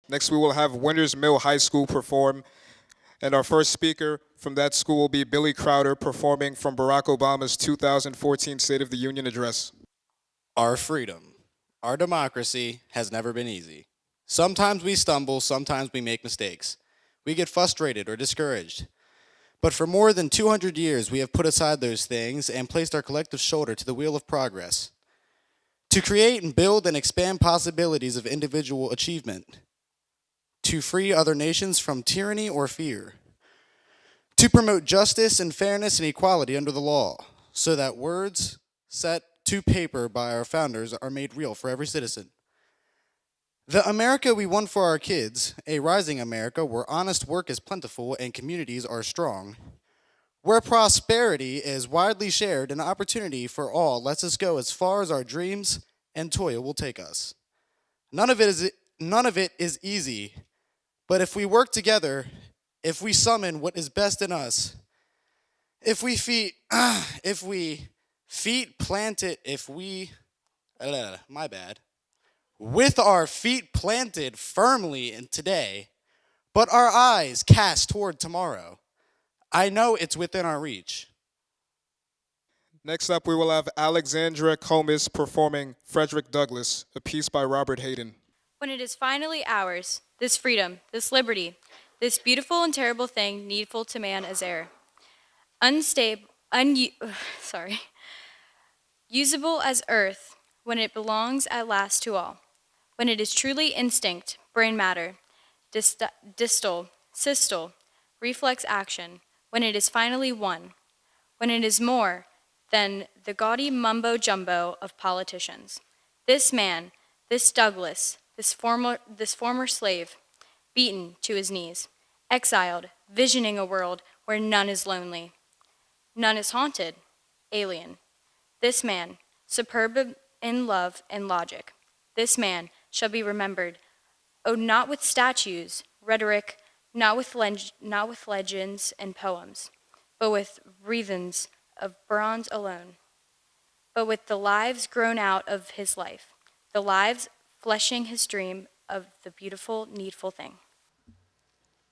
Next, we will have Winters Mill High School perform, and our first speaker from that school will be Billy Crowder performing from Barack Obama's 2014 State of the Union address. Our freedom, our democracy has never been easy. Sometimes we stumble, sometimes we make mistakes. We get frustrated or discouraged. But for more than 200 years, we have put aside those things and placed our collective shoulder to the wheel of progress to create and build and expand possibilities of individual achievement, to free other nations from tyranny or fear, to promote justice and fairness and equality under the law, so that words set to paper by our founders are made real for every citizen. The America we want for our kids, a rising America where honest work is plentiful and communities are strong, where prosperity is widely shared and opportunity for all lets us go as far as our dreams and toil will take us. None of it is easy, but if we work together, if we summon what is best in us, if we with our feet planted firmly in today, but our eyes cast toward tomorrow, I know it's within our reach. Next up, we will have Alexandra Comis performing Frederick Douglass, a piece by Robert Hayden. When it is finally ours, this freedom, this liberty, this beautiful and terrible thing needful to man as air, usable as earth, when it belongs at last to all, when it is truly instinct, brain matter, distal, systole, reflex action, when it is finally one, when it is more than the gaudy mumbo-jumbo of politicians. This man, this Douglass, this former slave, beaten to his knees, exiled, visioning a world where none is lonely, none is haunted, alien. This man, superb in love and logic, this man shall be remembered, oh, not with statues, rhetoric, not with legends and poems, but with wreaths of bronze alone, but with the lives grown out of his life, the lives fleshing his dream of the beautiful, needful thing.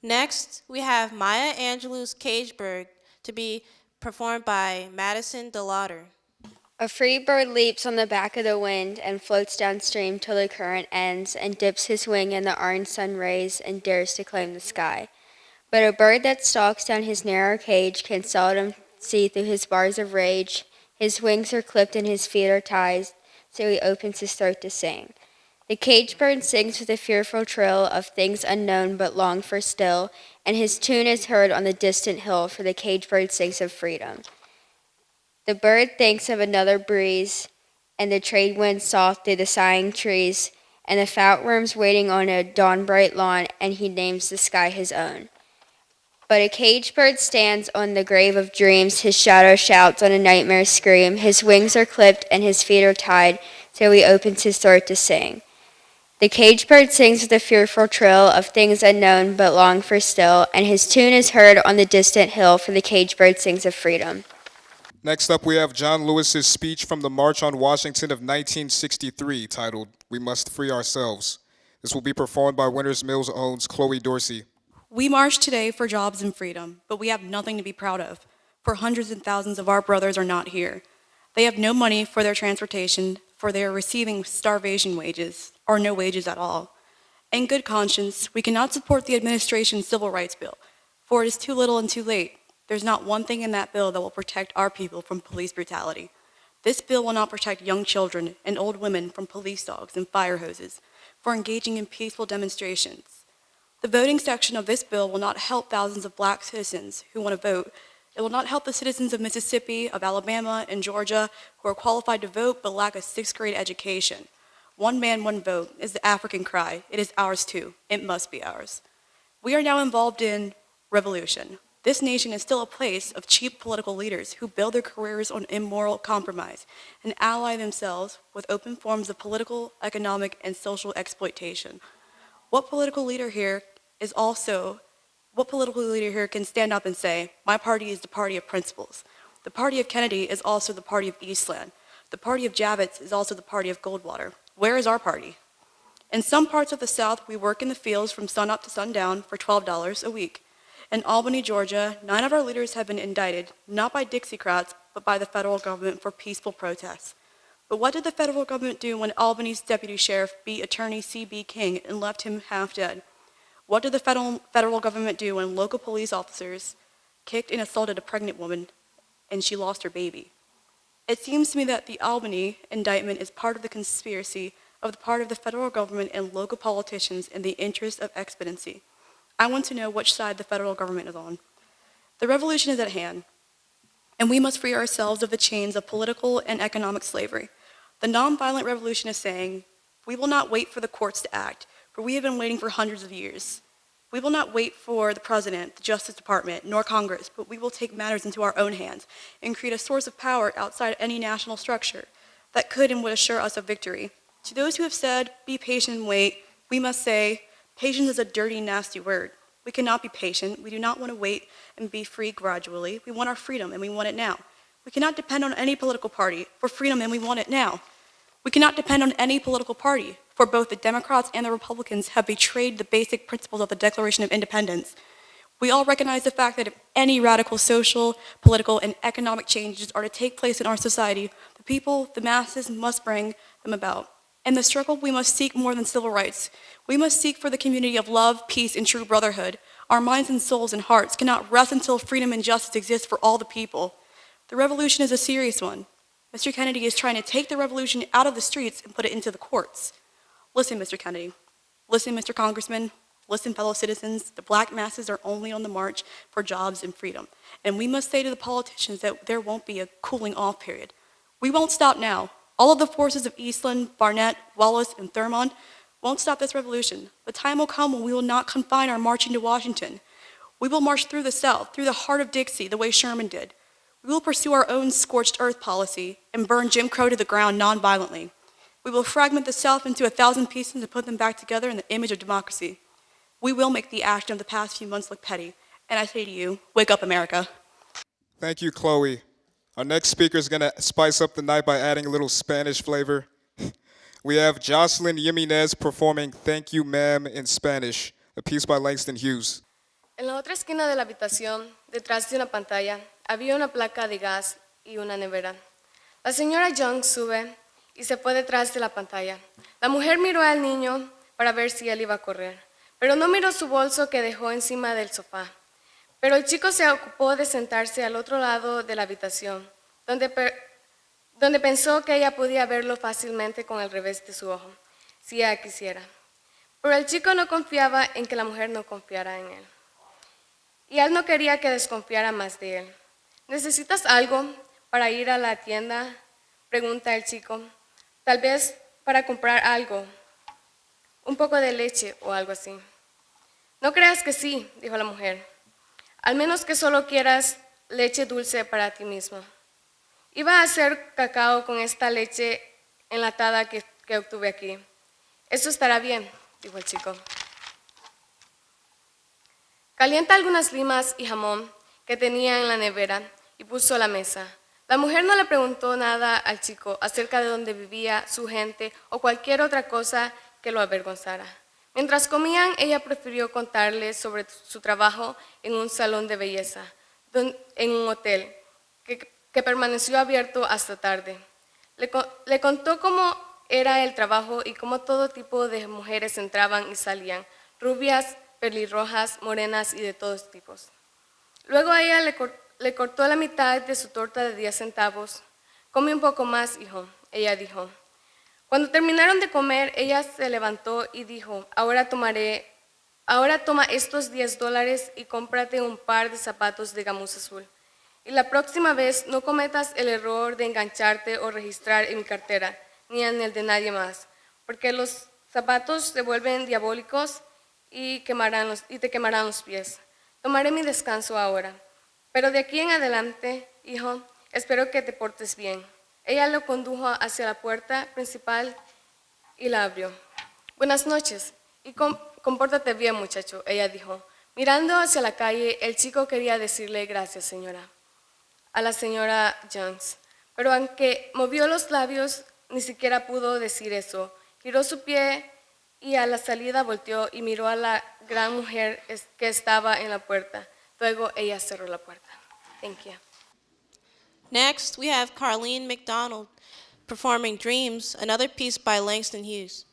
Next, we have Maya Angelou's Cageburg to be performed by Madison DeLauder. A free bird leaps on the back of the wind and floats downstream till the current ends and dips his wing in the orange sun rays and dares to claim the sky. But a bird that stalks down his narrow cage can seldom see through his bars of rage. His wings are clipped and his feet are tied, so he opens his throat to sing. The cage bird sings with a fearful trill of things unknown but longed for still, and his tune is heard on the distant hill, for the cage bird sings of freedom. The bird thinks of another breeze, and the trade wind soft through the sighing trees, and the fat worms waiting on a dawn-bright lawn, and he names the sky his own. But a cage bird stands on the grave of dreams, his shadow shouts on a nightmare scream, his wings are clipped and his feet are tied, so he opens his throat to sing. The cage bird sings with a fearful trill of things unknown but longed for still, and his tune is heard on the distant hill, for the cage bird sings of freedom. Next up, we have John Lewis's speech from the March on Washington of 1963, titled, "We Must Free Ourselves." This will be performed by Winters Mill's own Chloe Dorsey. We march today for jobs and freedom, but we have nothing to be proud of, for hundreds and thousands of our brothers are not here. They have no money for their transportation, for they are receiving starvation wages, or no wages at all. In good conscience, we cannot support the administration's civil rights bill, for it is too little and too late. There's not one thing in that bill that will protect our people from police brutality. This bill will not protect young children and old women from police dogs and fire hoses for engaging in peaceful demonstrations. The voting section of this bill will not help thousands of black citizens who want to vote. It will not help the citizens of Mississippi, of Alabama, and Georgia who are qualified to vote but lack a sixth-grade education. One man, one vote is the African cry. It is ours too. It must be ours. We are now involved in revolution. This nation is still a place of cheap political leaders who build their careers on immoral compromise and ally themselves with open forms of political, economic, and social exploitation. What political leader here can stand up and say, my party is the party of principles? The party of Kennedy is also the party of Eastland. The party of Javits is also the party of Goldwater. Where is our party? In some parts of the South, we work in the fields from sunup to sundown for $12 a week. In Albany, Georgia, 9 of our leaders have been indicted, not by Dixiecrats, but by the federal government for peaceful protests. But what did the federal government do when Albany's deputy sheriff beat attorney C.B. King and left him half dead? What did the federal government do when local police officers kicked and assaulted a pregnant woman and she lost her baby? It seems to me that the Albany indictment is part of the conspiracy of the part of the federal government and local politicians in the interest of expediency. I want to know which side the federal government is on. The revolution is at hand, and we must free ourselves of the chains of political and economic slavery. The nonviolent revolution is saying, we will not wait for the courts to act, for we have been waiting for hundreds of years. We will not wait for the President, the Justice Department, nor Congress, but we will take matters into our own hands and create a source of power outside any national structure that could and would assure us of victory. To those who have said, be patient and wait, we must say, patience is a dirty, nasty word. We cannot be patient. We do not want to wait and be free gradually. We want our freedom, and we want it now. We cannot depend on any political party for freedom, and we want it now. We cannot depend on any political party, for both the Democrats and the Republicans have betrayed the basic principles of the Declaration of Independence. We all recognize the fact that if any radical social, political, and economic changes are to take place in our society, the people, the masses, must bring them about. In the struggle, we must seek more than civil rights. We must seek for the community of love, peace, and true brotherhood. Our minds and souls and hearts cannot rest until freedom and justice exist for all the people. The revolution is a serious one. Mr. Kennedy is trying to take the revolution out of the streets and put it into the courts. Listen, Mr. Kennedy. Listen, Mr. Congressman. Listen, fellow citizens. The black masses are only on the march for jobs and freedom. And we must say to the politicians that there won't be a cooling off period. We won't stop now. All of the forces of Eastland, Barnett, Wallace, and Thurmond won't stop this revolution. The time will come when we will not confine our marching to Washington. We will march through the South, through the heart of Dixie, the way Sherman did. We will pursue our own scorched earth policy and burn Jim Crow to the ground nonviolently. We will fragment the South into 1,000 pieces and put them back together in the image of democracy. We will make the action of the past few months look petty. And I say to you, wake up, America. Thank you, Chloe. Our next speaker is going to spice up the night by adding a little Spanish flavor. We have Jocelyn Jimenez performing Thank You, Ma'am in Spanish, a piece by Langston Hughes. En la otra esquina de la habitación, detrás de una pantalla, había una placa de gas y una nevera. La señora Young sube y se fue detrás de la pantalla. La mujer miró al niño para ver si él iba a correr, pero no miró su bolso que dejó encima del sofá. Pero el chico se ocupó de sentarse al otro lado de la habitación, donde pensó que ella podía verlo fácilmente con el revés de su ojo, si ella quisiera. Pero el chico no confiaba en que la mujer no confiara en él. Y él no quería que desconfiara más de él. ¿Necesitas algo para ir a la tienda?, pregunta el chico. Tal vez para comprar algo, un poco de leche o algo así. No creas que sí, dijo la mujer. Al menos que solo quieras leche dulce para ti mismo. Iba a hacer cacao con esta leche enlatada que obtuve aquí. Eso estará bien, dijo el chico. Calienta algunas limas y jamón que tenía en la nevera y puso a la mesa. La mujer no le preguntó nada al chico acerca de dónde vivía, su gente o cualquier otra cosa que lo avergonzara. Mientras comían, ella prefirió contarle sobre su trabajo en un salón de belleza, en un hotel, que permaneció abierto hasta tarde. Le contó cómo era el trabajo y cómo todo tipo de mujeres entraban y salían, rubias, pelirrojas, morenas y de todos tipos. Luego ella le cortó la mitad de su torta de 10 centavos. Come un poco más, hijo, ella dijo. Cuando terminaron de comer, ella se levantó y dijo, ahora toma estos $10 y cómprate un par de zapatos de gamuza azul. Y la próxima vez no cometas el error de engancharte o registrar en mi cartera, ni en el de nadie más, porque los zapatos se vuelven diabólicos y te quemarán los pies. Tomaré mi descanso ahora, pero de aquí en adelante, hijo, espero que te portes bien. Ella lo condujo hacia la puerta principal y la abrió. Buenas noches, y compórtate bien, muchacho, ella dijo. Mirando hacia la calle, el chico quería decirle gracias, señora, a la señora Jones, Pero aunque movió los labios, ni siquiera pudo decir eso. Giró su pie y a la salida volteó y miró a la gran mujer que estaba en la puerta. Luego ella cerró la puerta. Thank you. Next, we have Carlene McDonald performing Dreams, another piece by Langston Hughes.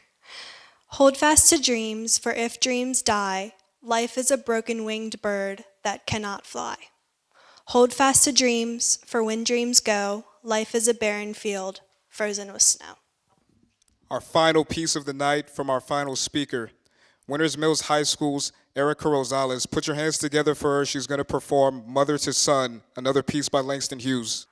Hold fast to dreams, for if dreams die, life is a broken-winged bird that cannot fly. Hold fast to dreams, for when dreams go, life is a barren field, frozen with snow. Our final piece of the night from our final speaker, Winters Mills High School's Erica Rosales. Put your hands together for her. She's going to perform Mother to Son, another piece by Langston Hughes.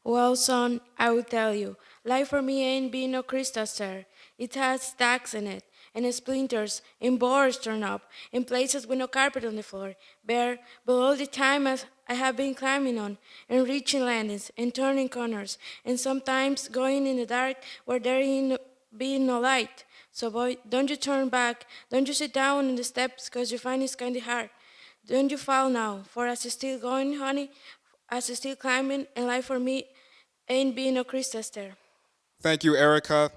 Well, son, I will tell you, life for me ain't been no crystal stair. It has stacks in it, and splinters, and boards torn up, and places with no carpet on the floor, bare, but all the time as I have been climbing on, and reaching landings, and turning corners, and sometimes going in the dark where there ain't been no light. So boy, don't you turn back, don't you sit down on the steps, 'cause you find it's kinda hard. Don't you fall now, for as you still going, honey, as you still climbing, and life for me ain't been no crystal stair. Thank you, Erica.